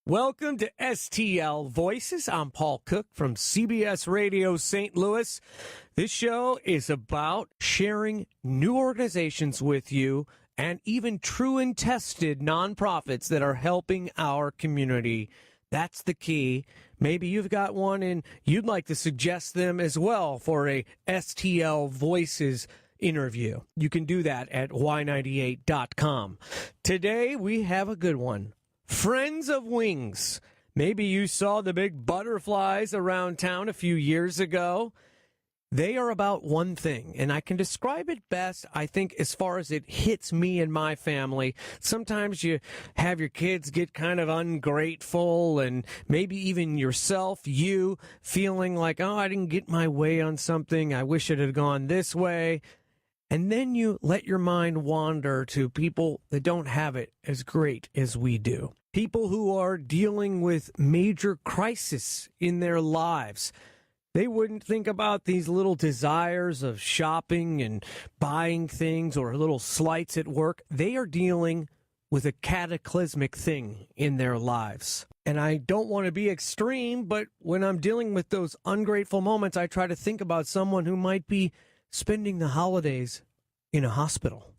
Welcome to STL Voices. I'm Paul Cook from CBS Radio St. Louis. This show is about sharing new organizations with you and even true and tested nonprofits that are helping our community. That's the key. Maybe you've got one and you'd like to suggest them as well for a STL Voices interview. You can do that at y98.com. Today we have a good one. Friends of Wings. Maybe you saw the big butterflies around town a few years ago. They are about one thing, and I can describe it best, I think, as far as it hits me and my family. Sometimes you have your kids get kind of ungrateful, and maybe even yourself, you, feeling like, oh, I didn't get my way on something. I wish it had gone this way. And then you let your mind wander to people that don't have it as great as we do. People who are dealing with major crisis in their lives. They wouldn't think about these little desires of shopping and buying things or little slights at work. They are dealing with a cataclysmic thing in their lives. And I don't want to be extreme, but when I'm dealing with those ungrateful moments, I try to think about someone who might be spending the holidays in a hospital,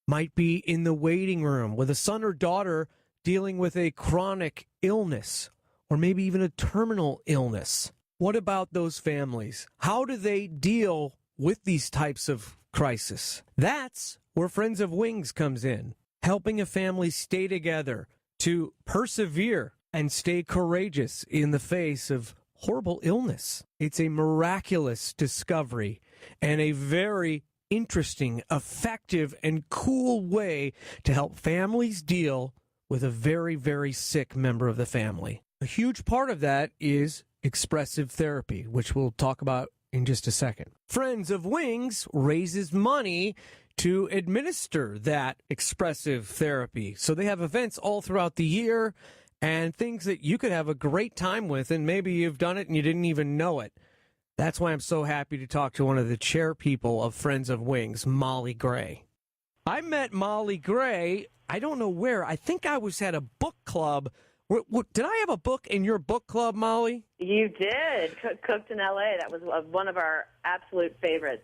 might be in the waiting room with a son or daughter dealing with a chronic illness, or maybe even a terminal illness. What about those families? How do they deal with these types of crisis? That's where Friends of Wings comes in, helping a family stay together, to persevere and stay courageous in the face of horrible illness. It's a miraculous discovery and a very interesting, effective, and cool way to help families deal with a very, very sick member of the family. A huge part of that is expressive therapy, which we'll talk about in just a second. Friends of Wings raises money to administer that expressive therapy. So they have events all throughout the year and things that you could have a great time with, and maybe you've done it and you didn't even know it. That's why I'm so happy to talk to one of the chair people of Friends of Wings, Molly Gray. I met Molly Gray, I don't know where. I think I was at a book club. Did I have a book in your book club, Molly? You did. Cooked in L.A. That was one of our absolute favorites.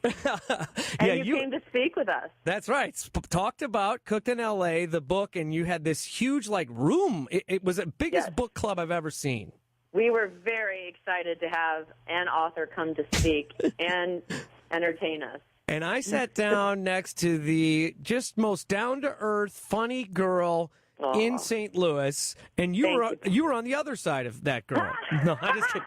And you came to speak with us. That's right. Talked about Cooked in L.A., the book, and you had this huge, room. It was the biggest book club I've ever seen. We were very excited to have an author come to speak and entertain us. And I sat down next to the just most down-to-earth, funny girl in St. Louis, and you were on the other side of that girl. No, I just kidding.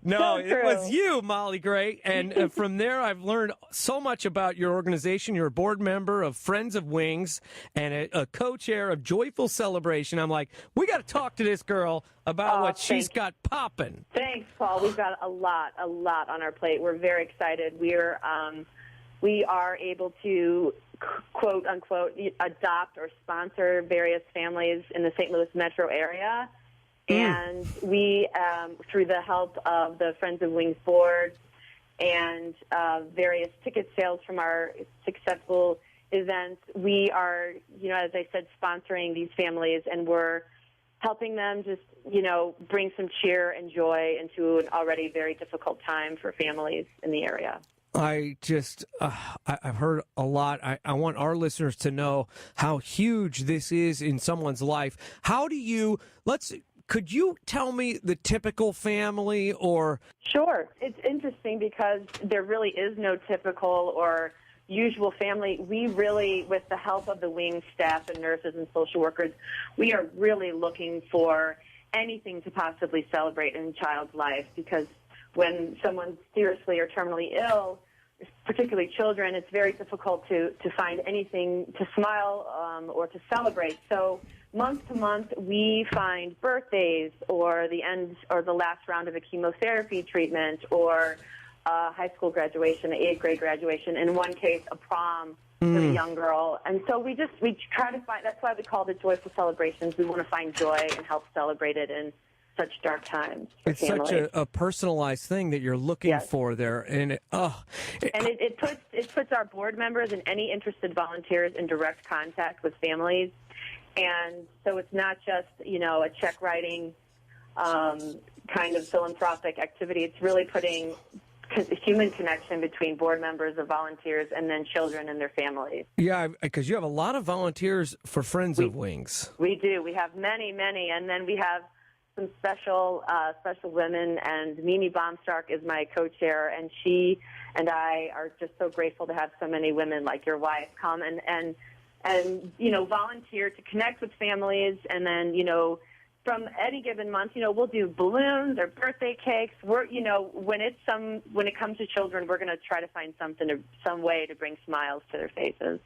No, So it was you, Molly Gray. And from there, I've learned so much about your organization. You're a board member of Friends of Wings and a co-chair of Joyful Celebration. I'm like, we got to talk to this girl about what she's got popping. Thanks, Paul. We've got a lot on our plate. We're very excited. We are able to, quote unquote, adopt or sponsor various families in the St. Louis metro area. And we, through the help of the Friends of Wings board and various ticket sales from our successful events, we are, as I said, sponsoring these families, and we're helping them just, bring some cheer and joy into an already very difficult time for families in the area. I've heard a lot. I want our listeners to know how huge this is in someone's life. Could you tell me the typical family or? Sure. It's interesting because there really is no typical or usual family. We really, with the help of the Wings staff and nurses and social workers, we are really looking for anything to possibly celebrate in a child's life, because when someone's seriously or terminally ill, particularly children, it's very difficult to find anything to smile or to celebrate. So month to month, we find birthdays or the end or the last round of a chemotherapy treatment or high school graduation, an 8th grade graduation, in one case, a prom for a young girl. And so we try to find, that's why we call it Joyful Celebrations. We want to find joy and help celebrate it in such dark times for it's families. Such a personalized thing that you're looking for there. And it puts our board members and any interested volunteers in direct contact with families. And so it's not just, a check writing kind of philanthropic activity. It's really putting human connection between board members of volunteers and then children and their families. Yeah, because you have a lot of volunteers for Friends of Wings. We do. We have many, and then we have some special women, and Mimi Baumstark is my co-chair, and she and I are just so grateful to have so many women like your wife come and volunteer to connect with families, and then, from any given month, we'll do balloons or birthday cakes. When it comes to children, we're going to try to find some way to bring smiles to their faces.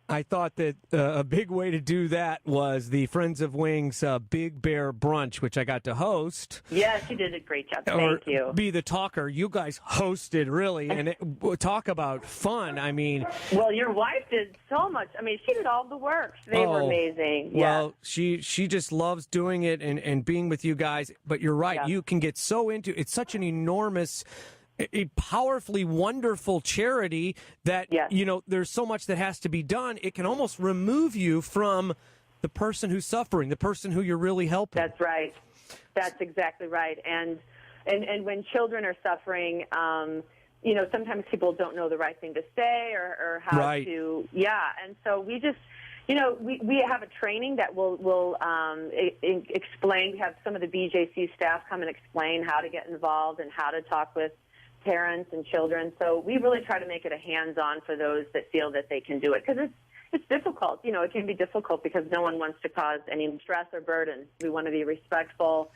I thought that a big way to do that was the Friends of Wings Big Bear Brunch, which I got to host. Yes, you did a great job. Thank you. Be the talker. You guys hosted, really, and talk about fun. I mean... Well, your wife did so much. I mean, she did all the work. They were amazing. Well, she just loves doing it and being with you guys. But you're right. Yeah. You can get so into... It's such an enormous... a powerfully wonderful charity that, there's so much that has to be done. It can almost remove you from the person who's suffering, the person who you're really helping. That's right. That's exactly right. And when children are suffering, sometimes people don't know the right thing to say or how to, And so we just, we have a training that will explain. We have some of the BJC staff come and explain how to get involved and how to talk with parents and children. So we really try to make it a hands-on for those that feel that they can do it, because it's difficult. It can be difficult because no one wants to cause any stress or burden. We want to be respectful,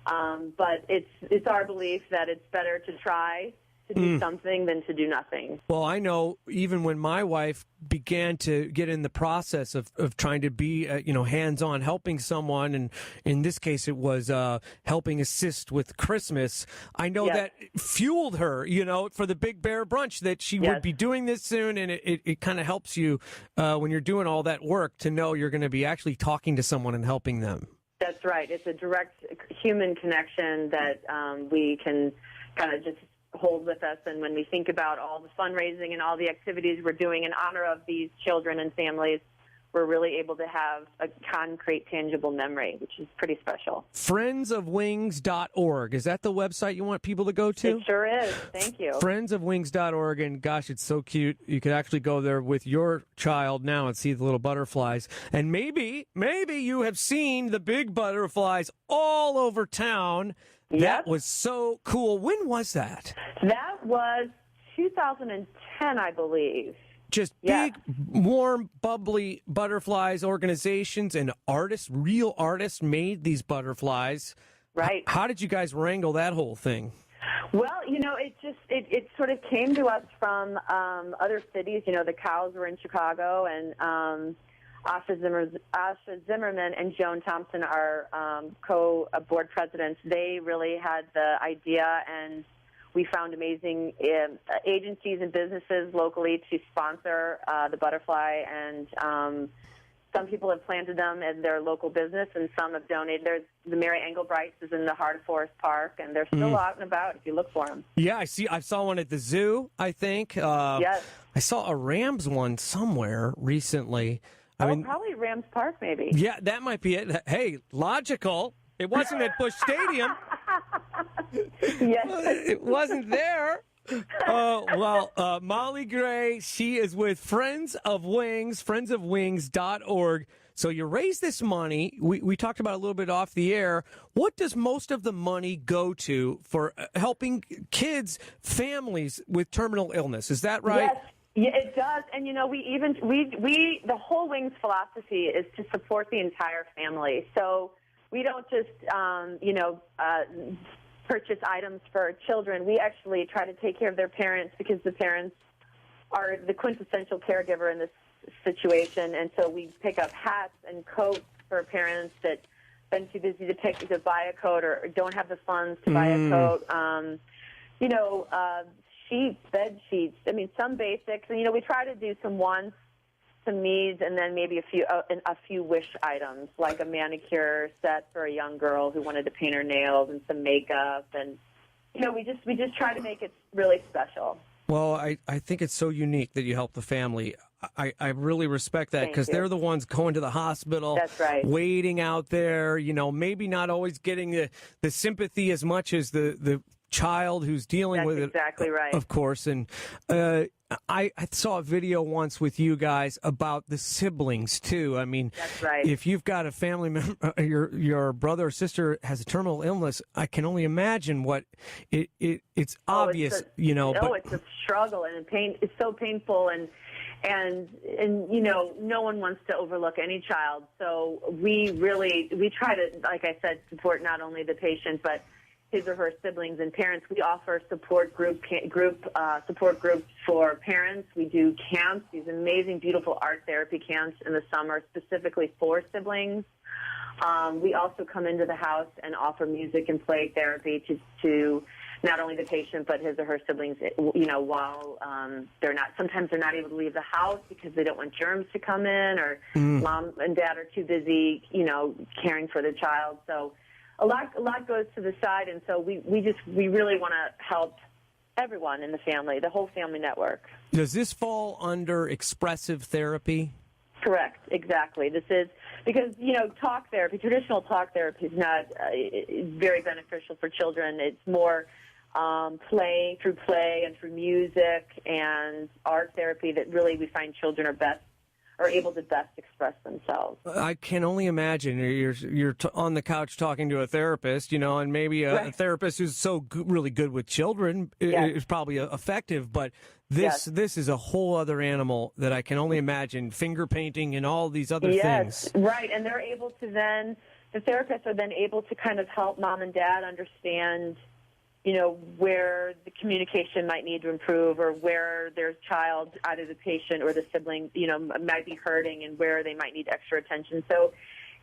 but it's our belief that it's better to try to do something than to do nothing. Well, I know even when my wife began to get in the process of trying to be, hands-on, helping someone, and in this case it was helping assist with Christmas, I know that fueled her, for the Big Bear Brunch, that she would be doing this soon, and it kind of helps you when you're doing all that work to know you're going to be actually talking to someone and helping them. That's right. It's a direct human connection that we can kind of just hold with us, and when we think about all the fundraising and all the activities we're doing in honor of these children and families, we're really able to have a concrete, tangible memory, which is pretty special. Friendsofwings.org. Is that the website you want people to go to? It sure is. Thank you. Friendsofwings.org, and gosh, it's so cute. You could actually go there with your child now and see the little butterflies. And maybe you have seen the big butterflies all over town. That was so cool. When was that? That was 2010, I believe. Just big, warm, bubbly butterflies, organizations, and artists, real artists made these butterflies. Right. How did you guys wrangle that whole thing? Well, it sort of came to us from other cities. The Cows were in Chicago, and Asha Zimmerman and Joan Thompson, our co-board presidents, they really had the idea, and we found amazing agencies and businesses locally to sponsor the butterfly, and some people have planted them in their local business, and some have donated. There's the Mary Engelbrechts is in the heart of Forest Park, and they're still out and about if you look for them. Yeah, I saw one at the zoo, I think. Yes. I saw a Rams one somewhere recently. Probably Rams Park, maybe. Yeah, that might be it. Hey, logical. It wasn't at Busch Stadium. Yes. It wasn't there. Molly Gray, she is with Friends of Wings, friendsofwings.org. So you raise this money. We talked about it a little bit off the air. What does most of the money go to for helping kids, families with terminal illness? Is that right? Yes. Yeah, it does. And, the whole Wings philosophy is to support the entire family. So we don't just, purchase items for children. We actually try to take care of their parents, because the parents are the quintessential caregiver in this situation. And so we pick up hats and coats for parents that have been too busy to buy a coat or don't have the funds to buy a coat. Sheets, bed sheets. Some basics. And, we try to do some wants, some needs, and then maybe a few wish items, like a manicure set for a young girl who wanted to paint her nails, and some makeup. And, we just try to make it really special. Well, I think it's so unique that you help the family. I really respect that, because they're the ones going to the hospital. That's right. Waiting out there, maybe not always getting the sympathy as much as the child who's dealing with it. That's exactly right. Of course. And I saw a video once with you guys about the siblings too. I mean, that's right. If you've got a family member, your brother or sister has a terminal illness, I can only imagine what it's obvious, but it's a struggle and pain. It's so painful, and no one wants to overlook any child. So we try to, like I said, support not only the patient but his or her siblings and parents. We offer support support groups for parents. We do camps, these amazing, beautiful art therapy camps in the summer, specifically for siblings. We also come into the house and offer music and play therapy to not only the patient but his or her siblings. While sometimes they're not able to leave the house because they don't want germs to come in, or mom and dad are too busy, caring for the child. So a lot goes to the side, and so we really want to help everyone in the family, the whole family network. Does this fall under expressive therapy? Correct, exactly. This is because, talk therapy, traditional talk therapy is not very beneficial for children. It's more play and through music and art therapy that really we find children are able to best express themselves. I can only imagine you're on the couch talking to a therapist, and maybe a therapist who's really good with children is probably effective, but this is a whole other animal that I can only imagine, finger painting and all these other things. Right, and they're able to the therapists are then able to kind of help mom and dad understand where the communication might need to improve, or where their child, either the patient or the sibling, might be hurting, and where they might need extra attention. So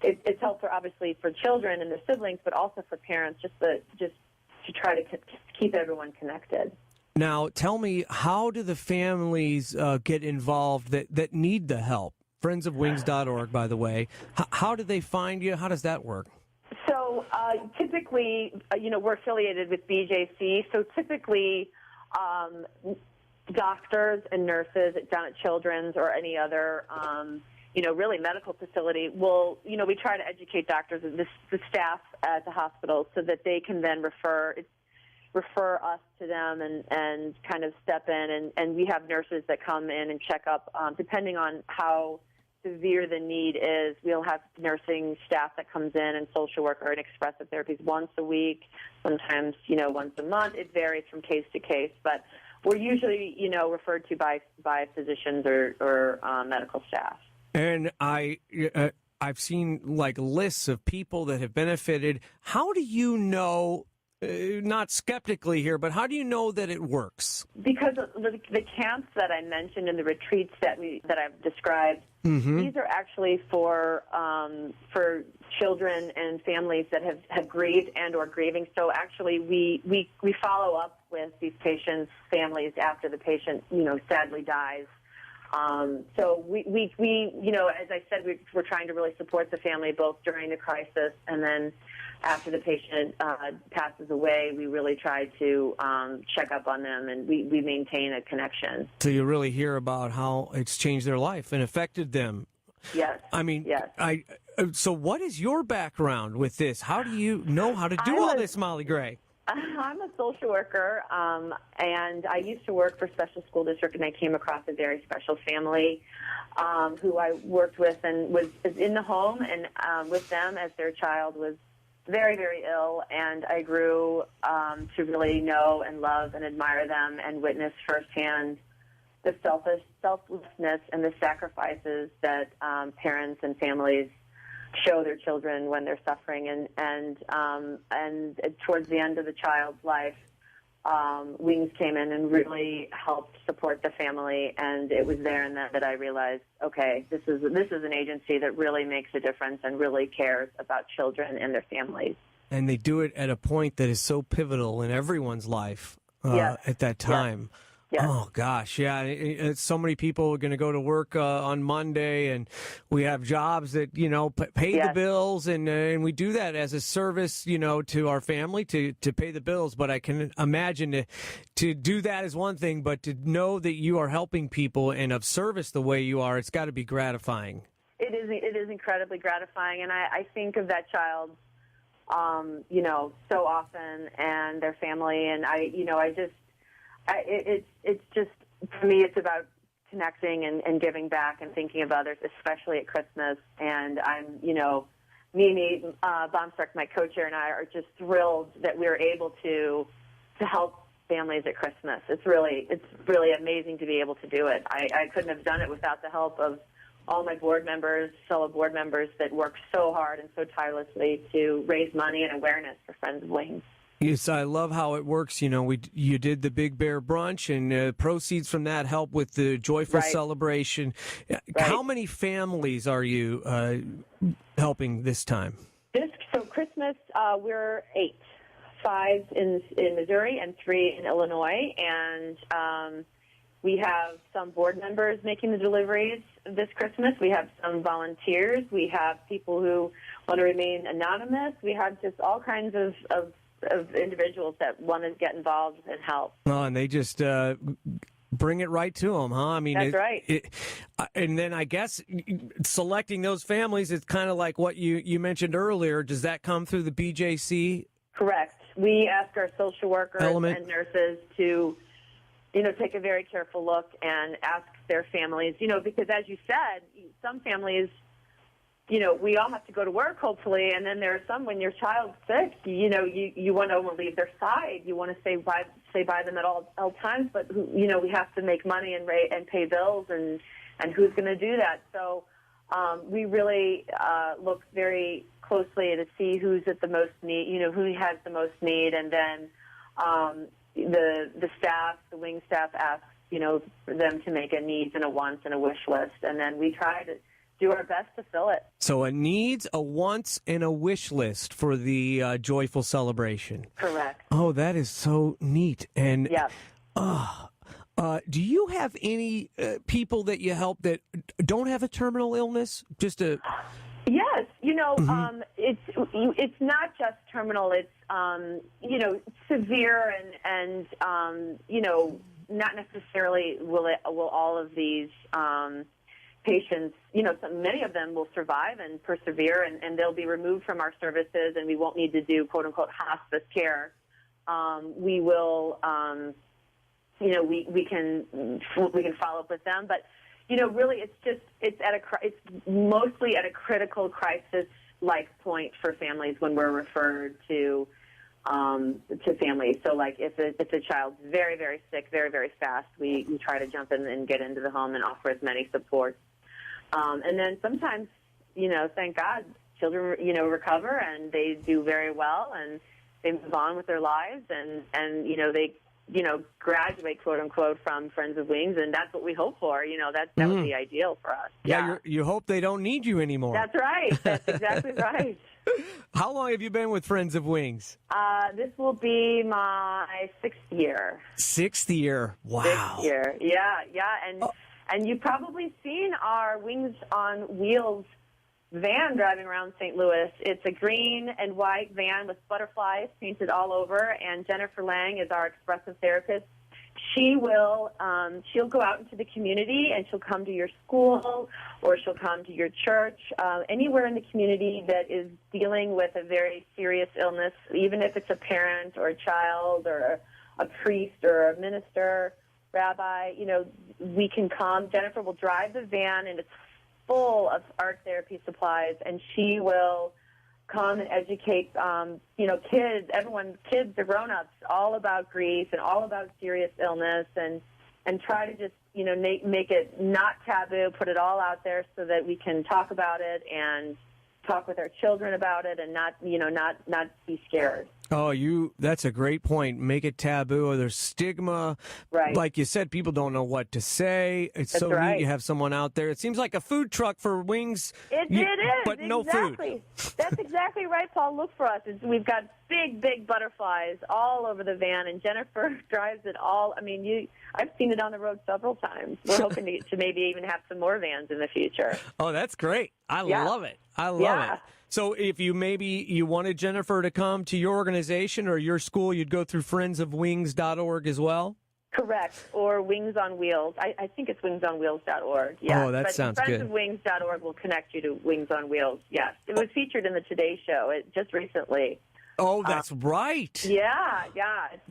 it's helpful, obviously, for children and their siblings, but also for parents, just to try to keep everyone connected. Now, tell me, how do the families get involved that need the help? Friendsofwings.org, by the way. How do they find you? How does that work? So typically, we're affiliated with BJC. So typically, doctors and nurses down at Children's or any other, really medical facility will, we try to educate doctors and the staff at the hospital so that they can then refer us to them and kind of step in. And we have nurses that come in and check up, depending on how severe the need is. We'll have nursing staff that comes in, and social worker and expressive therapies once a week, sometimes, once a month. It varies from case to case, but we're usually, referred to by physicians or medical staff. And I've seen lists of people that have benefited. How do you know, not skeptically here, but how do you know that it works? Because the camps that I mentioned and the retreats that I've described, these are actually for children and families that have grieved and or grieving. So actually, we follow up with these patients' families after the patient, sadly dies. So we as I said, we're trying to really support the family both during the crisis and then after the patient passes away. We really try to check up on them, and we maintain a connection. So you really hear about how it's changed their life and affected them. Yes. I mean, yes. So what is your background with this? How do you know how to do all this, Molly Gray? I'm a social worker, and I used to work for Special School District, and I came across a very special family who I worked with and was in the home and with them as their child was very, very ill, and I grew to really know and love and admire them and witness firsthand the selflessness and the sacrifices that parents and families show their children when they're suffering. And towards the end of the child's life, Wings came in and really helped support the family, and it was there and then that I realized, okay, this is an agency that really makes a difference and really cares about children and their families. And they do it at a point that is so pivotal in everyone's life at that time. Yes. Oh gosh, yeah. So many people are going to go to work on Monday, and we have jobs that pay the Yes. bills, and we do that as a service, to our family to pay the bills. But I can imagine to do that is one thing, but to know that you are helping people and of service the way you are, it's got to be gratifying. It is incredibly gratifying, and I think of that child, so often, and their family, and it's just, for me, it's about connecting and giving back and thinking of others, especially at Christmas. And I'm, Mimi Baumstruck, my co-chair, and I are just thrilled that we're able to help families at Christmas. It's really amazing to be able to do it. I couldn't have done it without the help of all my fellow board members that work so hard and so tirelessly to raise money and awareness for Friends of Wings. Yes, I love how it works. You did the Big Bear Brunch, and proceeds from that help with the Joyful Right. Celebration. Right. How many families are you helping this time? So Christmas, we're 8, 5 in Missouri and 3 in Illinois, and we have some board members making the deliveries this Christmas. We have some volunteers. We have people who want to remain anonymous. We have just all kinds of individuals that want to get involved and help. Oh, and they just bring it right to them, huh? I mean, That's right. And then I guess selecting those families, it's kind of like what you mentioned earlier. Does that come through the BJC? Correct. We ask our social workers Element. and nurses to, take a very careful look and ask their families, because as you said, some families, we all have to go to work, hopefully, and then there are some, when your child's sick, you want to leave their side. You want to stay by them at all times, but, we have to make money and pay bills, and who's going to do that? So we really look very closely to see who's at the most need, who has the most need, and then the staff, the wing staff asks, for them to make a needs and a wants and a wish list, and then we try to do our best to fill it. So a needs, a wants, and a wish list for the Joyful Celebration. Correct. Oh, that is so neat. And Yes. Do you have any people that you help that don't have a terminal illness? Yes, it's not just terminal. It's severe and not necessarily will all of these patients. Many of them will survive and persevere, and they'll be removed from our services, and we won't need to do quote unquote hospice care. We will, we can follow up with them, but. Really, it's mostly at a critical crisis-like point for families when we're referred to families. So, like, if a child's very, very sick, very, very fast, we try to jump in and get into the home and offer as many supports. And then sometimes, thank God, children, recover and they do very well and they move on with their lives and they graduate, quote unquote, from Friends of Wings, and that's what we hope for. That would be ideal for us. Yeah, you hope they don't need you anymore. That's right. That's exactly right. How long have you been with Friends of Wings? This will be my 6th year. 6th year. Wow. 6th year. Yeah. And you've probably seen our Wings on Wheels van driving around St. Louis. It's a green and white van with butterflies painted all over, and Jennifer Lang is our expressive therapist. She'll go out into the community, and she'll come to your school, or she'll come to your church, anywhere in the community that is dealing with a very serious illness, even if it's a parent or a child or a priest or a minister, rabbi. We can come. Jennifer will drive the van, and it's full of art therapy supplies, and she will come and educate, kids, the grown-ups, all about grief and all about serious illness, and try to just, make it not taboo, put it all out there so that we can talk about it and talk with our children about it and not be scared. Oh, that's a great point. Make it taboo. There's stigma. Right. Like you said, people don't know what to say. It's That's so right. neat you have someone out there. It seems like a food truck for wings. It is. But no exactly. food. That's exactly right, Paul. Look for us. We've got big butterflies all over the van, and Jennifer drives it all. I mean, I've seen it on the road several times. We're hoping to maybe even have some more vans in the future. Oh, that's great. I Yeah. love it. I love Yeah. it. So if you wanted Jennifer to come to your organization or your school, you'd go through friendsofwings.org as well? Correct. Or Wings on Wheels. I think it's wingsonwheels.org. Yeah. Oh, that sounds good. Friendsofwings.org will connect you to Wings on Wheels. Yes. It was featured in the Today Show just recently. Oh, that's right. Yeah.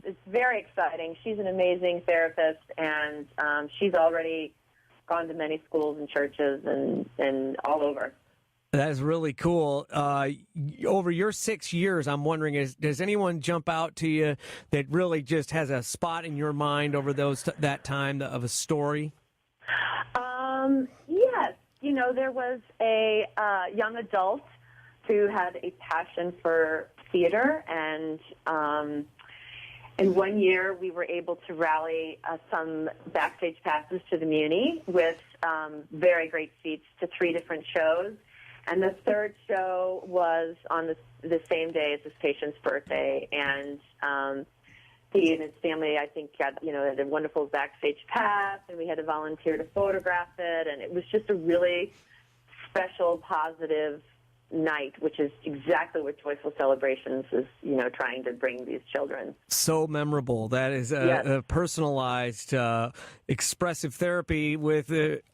It's very exciting. She's an amazing therapist, and she's already gone to many schools and churches and all over. That is really cool. Over your 6 years, I'm wondering, does anyone jump out to you that really just has a spot in your mind over that time of a story? Yes. There was a young adult who had a passion for theater, and in 1 year we were able to rally some backstage passes to the Muni with very great seats to 3 different shows. And the third show was on the same day as this patient's birthday, and he and his family, I think, had a wonderful backstage pass, and we had to volunteer to photograph it, and it was just a really special, positive night, which is exactly what Joyful Celebrations is, trying to bring these children. So memorable. That is a personalized, expressive therapy with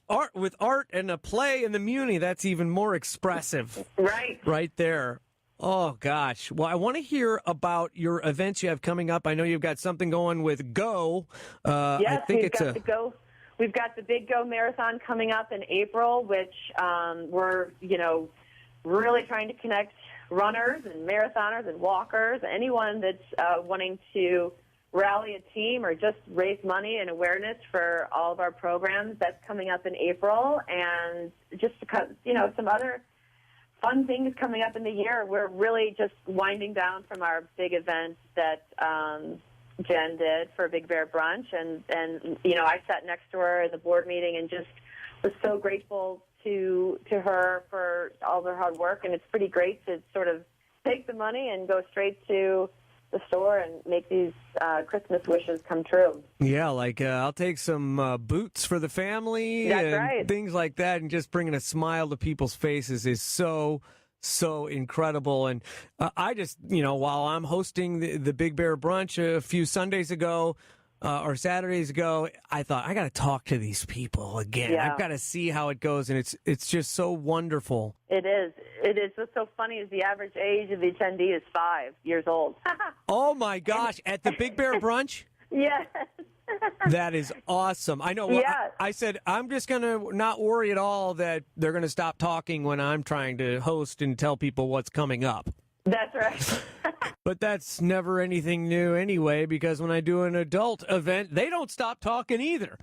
art and a play in the Muni. That's even more expressive. Right there. Oh, gosh. Well, I want to hear about your events you have coming up. I know you've got something going with Go. Yes, we've got the Big Go Marathon coming up in April, which we're, really trying to connect runners and marathoners and walkers, anyone that's wanting to rally a team or just raise money and awareness for all of our programs. That's coming up in April, and just some other fun things coming up in the year. We're really just winding down from our big event that Jen did for Big Bear Brunch, and I sat next to her at the board meeting and just was so grateful to her for all of her hard work, and it's pretty great to sort of take the money and go straight to the store and make these Christmas wishes come true. Yeah, like I'll take some boots for the family. That's and right. Things like that, and just bringing a smile to people's faces is so incredible. And I just, while I'm hosting the Big Bear Brunch a few Sundays ago, or Saturdays ago, I thought, I got to talk to these people again. Yeah. I've got to see how it goes, and it's just so wonderful. It is. What's so funny is the average age of the attendee is 5 years old. Oh, my gosh. At the Big Bear Brunch? Yes. That is awesome. I know. Yeah. I said, I'm just going to not worry at all that they're going to stop talking when I'm trying to host and tell people what's coming up. That's right. But that's never anything new anyway, because when I do an adult event, they don't stop talking either.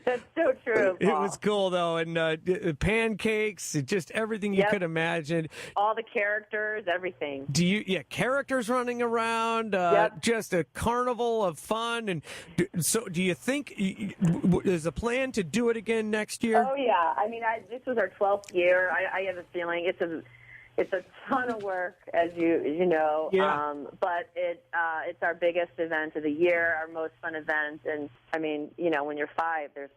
That's so true, Paul. It was cool, though, and pancakes, just everything you could imagine. All the characters, everything. Characters running around, just a carnival of fun. And so do you think there's a plan to do it again next year? Oh, yeah. I mean, this was our 12th year. I have a feeling it's a ton of work, as you know. Yeah. But it's our biggest event of the year, our most fun event. And I mean, when you're 5, there's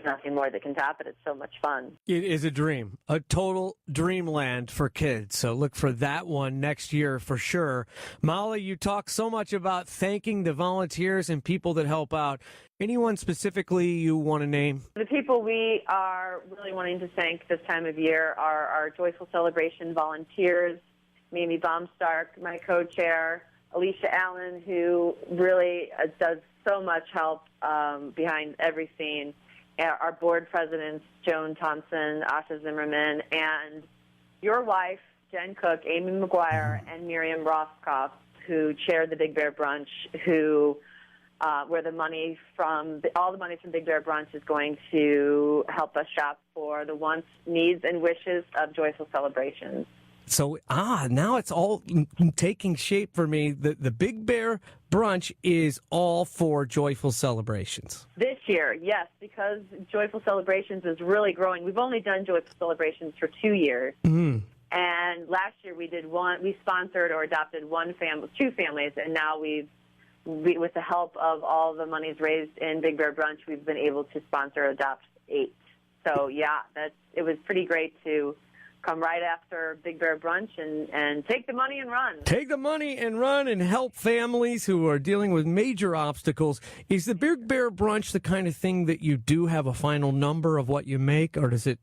nothing more that can top it. It's so much fun. It is a dream, a total dreamland for kids. So look for that one next year for sure. Molly, you talk so much about thanking the volunteers and people that help out. Anyone specifically you want to name? The people we are really wanting to thank this time of year are our Joyful Celebration volunteers, Mimi Baumstark, my co-chair, Alicia Allen, who really does so much help behind every scene, our board presidents, Joan Thompson, Asha Zimmerman, and your wife, Jen Cook, Amy McGuire, and Miriam Rothkopf, who chaired the Big Bear Brunch, where the money from all the money from Big Bear Brunch is going to help us shop for the wants, needs, and wishes of Joyful Celebrations. So, now it's all taking shape for me. The Big Bear Brunch is all for Joyful Celebrations. This year, yes, because Joyful Celebrations is really growing. We've only done Joyful Celebrations for 2 years. Mm. And last year we did one. We sponsored or adopted two families, and now with the help of all the monies raised in Big Bear Brunch, we've been able to sponsor or adopt 8. So yeah, it was pretty great to come right after Big Bear Brunch and take the money and run. Take the money and run and help families who are dealing with major obstacles. Is the Big Bear Brunch the kind of thing that you do have a final number of what you make, or is that?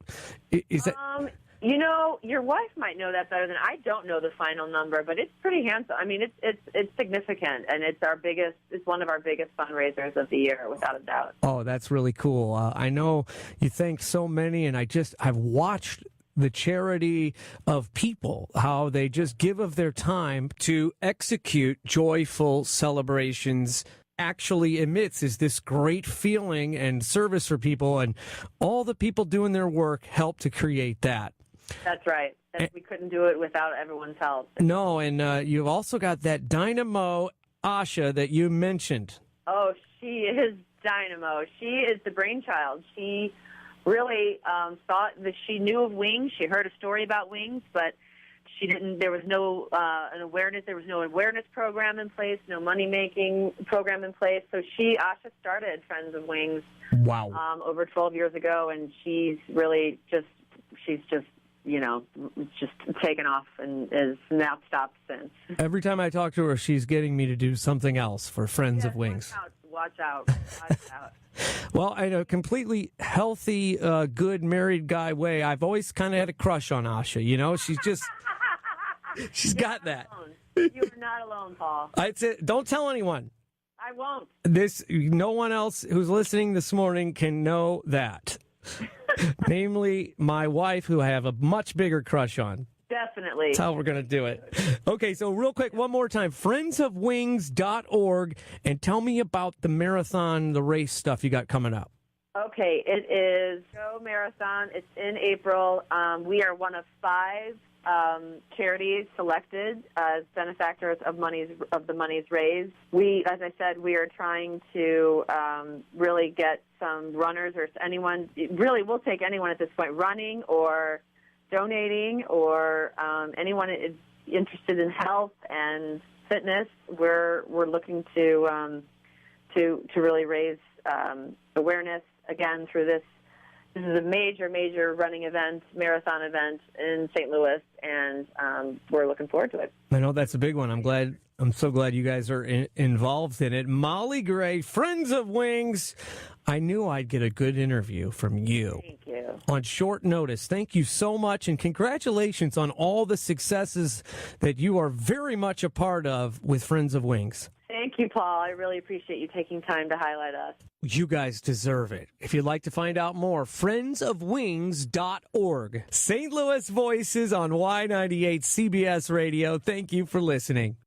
Your wife might know that better than I. Don't know the final number, but it's pretty handsome. I mean, it's significant, and it's one of our biggest fundraisers of the year, without a doubt. Oh, that's really cool. I know you thank so many, and I've watched the charity of people, how they just give of their time to execute Joyful Celebrations actually emits is this great feeling and service for people, and all the people doing their work help to create that. That's right. We couldn't do it without everyone's help. No, and you've also got that dynamo Asha that you mentioned. Oh, she is dynamo. She is the brainchild. She really thought that she knew of wings. She heard a story about wings, but she didn't. There was no an awareness. There was no awareness program in place. No money making program in place. So Asha started Friends of Wings. Wow. Over 12 years ago, and she's really just taken off and is not stopped since. Every time I talk to her, she's getting me to do something else for Friends of Wings. Watch out. Well, in a completely healthy, good married guy way, I've always kind of had a crush on Asha. She's got that. You are not alone, Paul. Don't tell anyone. I won't. No one else who's listening this morning can know that. Namely, my wife, who I have a much bigger crush on. Definitely. That's how we're going to do it. Okay, so real quick, one more time, friendsofwings.org, and tell me about the marathon, the race stuff you got coming up. Okay, it is Go Marathon. It's in April. We are one of 5 charities selected as benefactors of the monies raised. As I said, we are trying to really get some runners or anyone. Really, we'll take anyone at this point, running or donating, or anyone is interested in health and fitness. We're looking to really raise awareness again through this. This is a major running event, marathon event in St. Louis, and we're looking forward to it. I know that's a big one. I'm so glad you guys are involved in it. Molly Gray, Friends of Wings. I knew I'd get a good interview from you. Thank you. On short notice. Thank you so much, and congratulations on all the successes that you are very much a part of with Friends of Wings. Thank you, Paul. I really appreciate you taking time to highlight us. You guys deserve it. If you'd like to find out more, friendsofwings.org. St. Louis Voices on Y98 CBS Radio. Thank you for listening.